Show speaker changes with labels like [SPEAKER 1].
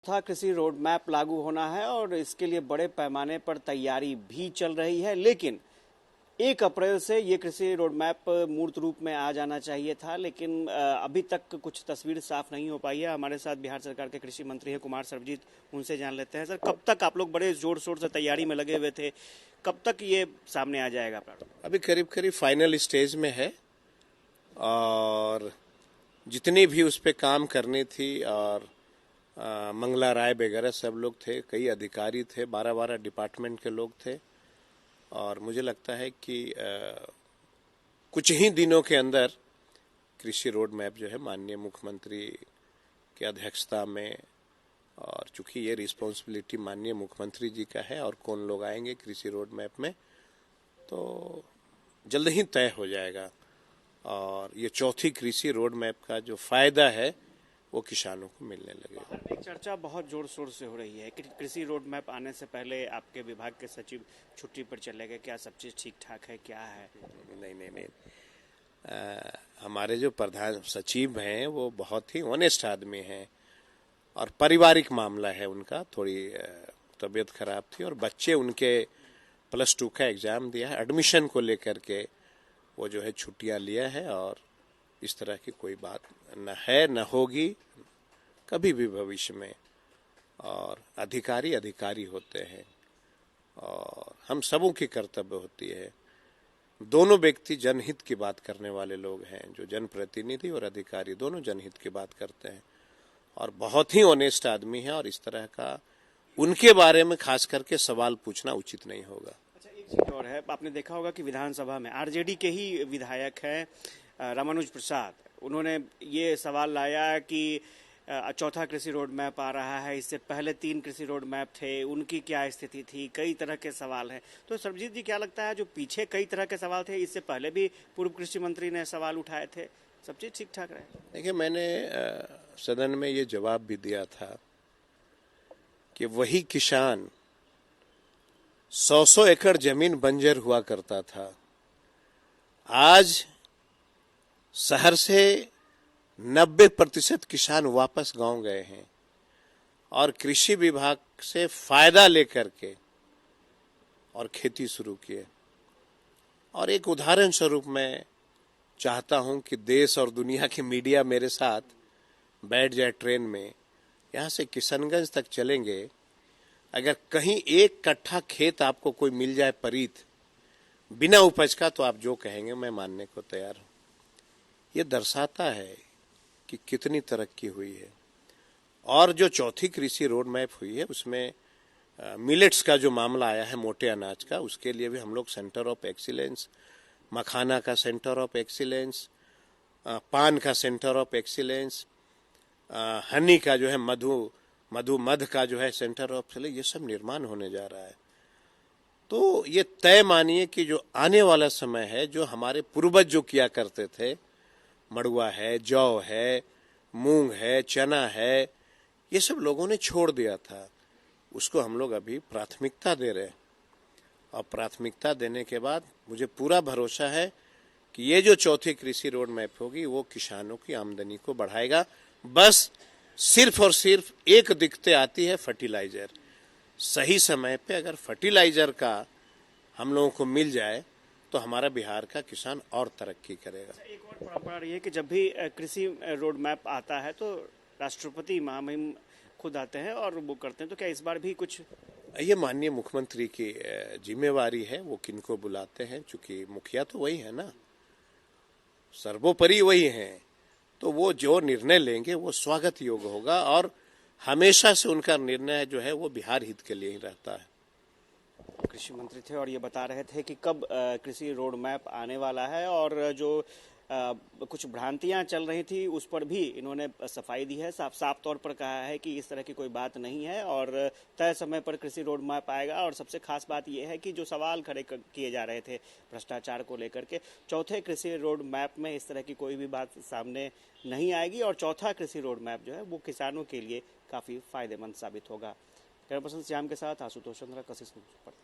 [SPEAKER 1] था कृषि road map लागू होना है और इसके लिए बड़े पैमाने पर तैयारी भी चल रही है, लेकिन 1 अप्रैल से ये कृषि रोड मैप मूर्त रूप में आ जाना चाहिए था, लेकिन अभी तक कुछ तस्वीर साफ नहीं हो पाई है। हमारे साथ बिहार सरकार के कृषि मंत्री है कुमार सर्वजीत, उनसे जान लेते हैं। सर, कब तक आप लोग बड़े जोर शोर से तैयारी में लगे हुए थे, कब तक ये सामने आ जाएगा?
[SPEAKER 2] अभी करीब करीब फाइनल स्टेज में है और जितनी भी उस पर काम करनी थी और मंगला राय वगैरह सब लोग थे, कई अधिकारी थे, 12-12 डिपार्टमेंट के लोग थे और मुझे लगता है कि कुछ ही दिनों के अंदर कृषि रोड मैप जो है माननीय मुख्यमंत्री की अध्यक्षता में, और चूंकि ये रिस्पॉन्सिबिलिटी माननीय मुख्यमंत्री जी का है और कौन लोग आएंगे कृषि रोड मैप में, तो जल्द ही तय हो जाएगा। और ये चौथी कृषि रोड मैप का जो फायदा है वो किसानों को मिलने लगेगा।
[SPEAKER 1] एक चर्चा बहुत जोर शोर से हो रही है कि कृषि रोड मैप आने से पहले आपके विभाग के सचिव छुट्टी पर चले गए, क्या सब चीज ठीक ठाक है, क्या है?
[SPEAKER 2] नहीं। हमारे जो प्रधान सचिव हैं वो बहुत ही ऑनेस्ट आदमी हैं और पारिवारिक मामला है उनका, थोड़ी तबीयत खराब थी और बच्चे उनके +2 का एग्जाम दिया है, एडमिशन को लेकर के वो जो है छुट्टियां लिया है और इस तरह की कोई बात न है न होगी कभी भी भविष्य में। और अधिकारी अधिकारी होते हैं और हम सबों की कर्तव्य होती है। दोनों व्यक्ति जनहित की बात करने वाले लोग हैं, जो जनप्रतिनिधि और अधिकारी दोनों जनहित की बात करते हैं और बहुत ही ऑनेस्ट आदमी है और इस तरह का उनके बारे में खास करके सवाल पूछना उचित नहीं होगा।
[SPEAKER 1] अच्छा, एक चीज और है, आपने देखा होगा कि विधानसभा में आरजेडी के ही विधायक हैं रामानुज प्रसाद, उन्होंने ये सवाल लाया कि चौथा कृषि रोड मैप आ रहा है, इससे पहले 3 कृषि रोड मैप थे, उनकी क्या स्थिति थी, कई तरह के सवाल हैं। तो सर्वजीत जी, क्या लगता है जो पीछे कई तरह के सवाल थे, इससे पहले भी पूर्व कृषि मंत्री ने सवाल उठाए थे, सब चीज ठीक ठाक रहे?
[SPEAKER 2] देखिए, मैंने सदन में ये जवाब भी दिया था कि वही किसान 100 एकड़ जमीन बंजर हुआ करता था, आज शहर से 90% किसान वापस गांव गए हैं और कृषि विभाग से फायदा लेकर के और खेती शुरू किए। और एक उदाहरण स्वरूप मैं चाहता हूं कि देश और दुनिया की मीडिया मेरे साथ बैठ जाए ट्रेन में, यहां से किशनगंज तक चलेंगे, अगर कहीं 1 कट्ठा खेत आपको कोई मिल जाए परीत बिना उपज का, तो आप जो कहेंगे मैं मानने को तैयार हूं। ये दर्शाता है कि कितनी तरक्की हुई है। और जो चौथी कृषि रोड मैप हुई है उसमें मिलेट्स का जो मामला आया है, मोटे अनाज का, उसके लिए भी हम लोग सेंटर ऑफ एक्सीलेंस, मखाना का सेंटर ऑफ एक्सीलेंस, पान का सेंटर ऑफ एक्सीलेंस, हनी का जो है मध का जो है सेंटर ऑफ एक्सीलेंस, ये सब निर्माण होने जा रहा है। तो ये तय मानिए कि जो आने वाला समय है, जो हमारे पूर्वज जो किया करते थे, मड़ुआ है, जौ है, मूंग है, चना है, ये सब लोगों ने छोड़ दिया था, उसको हम लोग अभी प्राथमिकता दे रहे हैं। और प्राथमिकता देने के बाद मुझे पूरा भरोसा है कि ये जो चौथी कृषि रोड मैप होगी वो किसानों की आमदनी को बढ़ाएगा। बस सिर्फ और सिर्फ एक दिक्कत आती है, फर्टिलाइजर। सही समय पे अगर फर्टिलाइजर का हम लोगों को मिल जाए तो हमारा बिहार का किसान और तरक्की करेगा।
[SPEAKER 1] एक और परंपरा रही है कि जब भी कृषि रोड मैप आता है तो राष्ट्रपति महामहिम खुद आते हैं और वो करते हैं, तो क्या इस बार भी कुछ?
[SPEAKER 2] ये माननीय मुख्यमंत्री की जिम्मेवारी है, वो किनको बुलाते हैं, चूंकि मुखिया तो वही है ना, सर्वोपरि वही हैं, तो वो जो निर्णय लेंगे वो स्वागत योग्य होगा और हमेशा से उनका निर्णय जो है वो बिहार हित के लिए ही रहता है।
[SPEAKER 1] कृषि मंत्री थे और ये बता रहे थे कि कब कृषि रोड मैप आने वाला है, और जो कुछ भ्रांतियां चल रही थी उस पर भी इन्होंने सफाई दी है, साफ तौर पर कहा है कि इस तरह की कोई बात नहीं है और तय समय पर कृषि रोड मैप आएगा। और सबसे खास बात यह है कि जो सवाल खड़े किए जा रहे थे भ्रष्टाचार को लेकर के, चौथे कृषि रोड मैप में इस तरह की कोई भी बात सामने नहीं आएगी और चौथा कृषि रोड मैप जो है वो किसानों के लिए काफी फायदेमंद साबित होगा। कैमरा पर्सन श्याम के साथ आशुतोष चंद्रा, कशिश न्यूज।